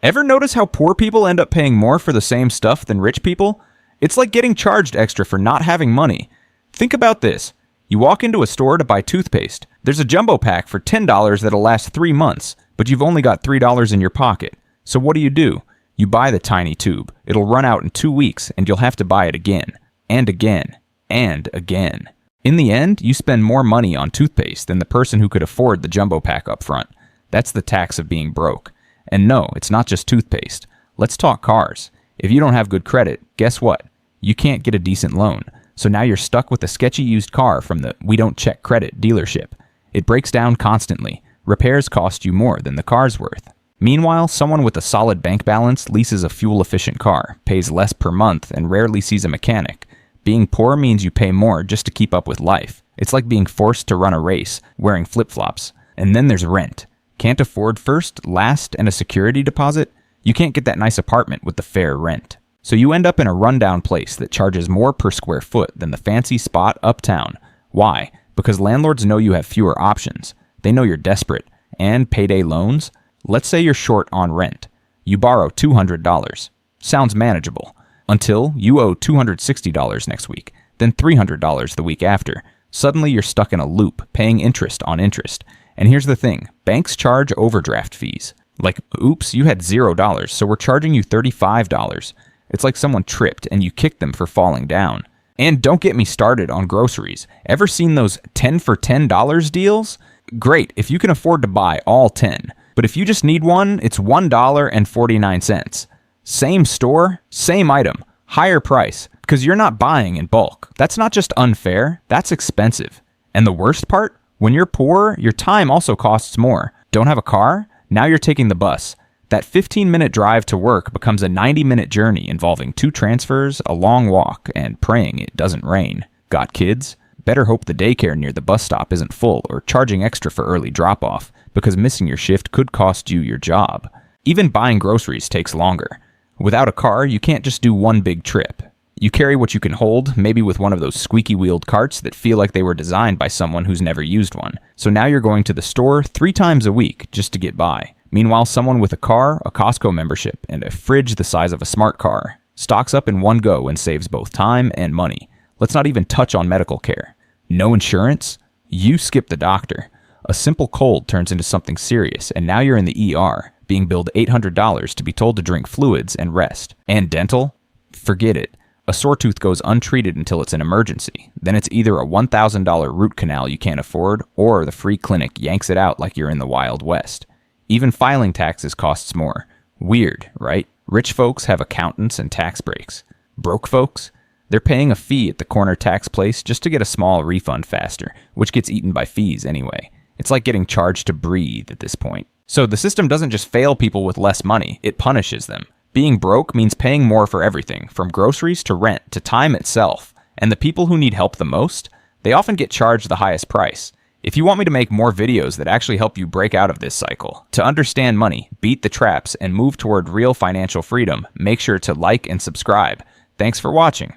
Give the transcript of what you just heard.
Ever notice how poor people end up paying more for the same stuff than rich people? It's like getting charged extra for not having money. Think about this. You walk into a store to buy toothpaste. There's a jumbo pack for $10 that'll last 3 months, but you've only got $3 in your pocket. So what do? You buy the tiny tube. It'll run out in 2 weeks, and you'll have to buy it again, and again, and again. In the end, you spend more money on toothpaste than the person who could afford the jumbo pack up front. That's the tax of being broke. And no, it's not just toothpaste. Let's talk cars. If you don't have good credit, guess what? You can't get a decent loan. So now you're stuck with a sketchy used car from the "we don't check credit" dealership. It breaks down constantly. Repairs cost you more than the car's worth. Meanwhile, someone with a solid bank balance leases a fuel-efficient car, pays less per month, and rarely sees a mechanic. Being poor means you pay more just to keep up with life. It's like being forced to run a race, wearing flip-flops. And then there's rent. Can't afford first, last, and a security deposit? You can't get that nice apartment with the fair rent. So you end up in a rundown place that charges more per square foot than the fancy spot uptown. Why? Because landlords know you have fewer options. They know you're desperate. And payday loans? Let's say you're short on rent. You borrow $200. Sounds manageable. Until you owe $260 next week, then $300 the week after. Suddenly you're stuck in a loop, paying interest on interest. And here's the thing, banks charge overdraft fees. Like, oops, you had $0, so we're charging you $35. It's like someone tripped and you kicked them for falling down. And don't get me started on groceries. Ever seen those 10 for $10 deals? Great, if you can afford to buy all 10. But if you just need one, it's $1.49. Same store, same item, higher price, because you're not buying in bulk. That's not just unfair, that's expensive. And the worst part? When you're poor, your time also costs more. Don't have a car? Now you're taking the bus. That 15-minute drive to work becomes a 90-minute journey involving 2 transfers, a long walk, and praying it doesn't rain. Got kids? Better hope the daycare near the bus stop isn't full or charging extra for early drop-off, because missing your shift could cost you your job. Even buying groceries takes longer. Without a car, you can't just do one big trip. You carry what you can hold, maybe with one of those squeaky-wheeled carts that feel like they were designed by someone who's never used one. So now you're going to the store 3 times a week just to get by. Meanwhile, someone with a car, a Costco membership, and a fridge the size of a smart car stocks up in one go and saves both time and money. Let's not even touch on medical care. No insurance? You skip the doctor. A simple cold turns into something serious, and now you're in the ER, being billed $800 to be told to drink fluids and rest. And dental? Forget it. A sore tooth goes untreated until it's an emergency. Then it's either a $1,000 root canal you can't afford, or the free clinic yanks it out like you're in the Wild West. Even filing taxes costs more. Weird, right? Rich folks have accountants and tax breaks. Broke folks? They're paying a fee at the corner tax place just to get a small refund faster, which gets eaten by fees anyway. It's like getting charged to breathe at this point. So the system doesn't just fail people with less money, it punishes them. Being broke means paying more for everything, from groceries to rent to time itself. And the people who need help the most, they often get charged the highest price. If you want me to make more videos that actually help you break out of this cycle, to understand money, beat the traps, and move toward real financial freedom, make sure to like and subscribe. Thanks for watching.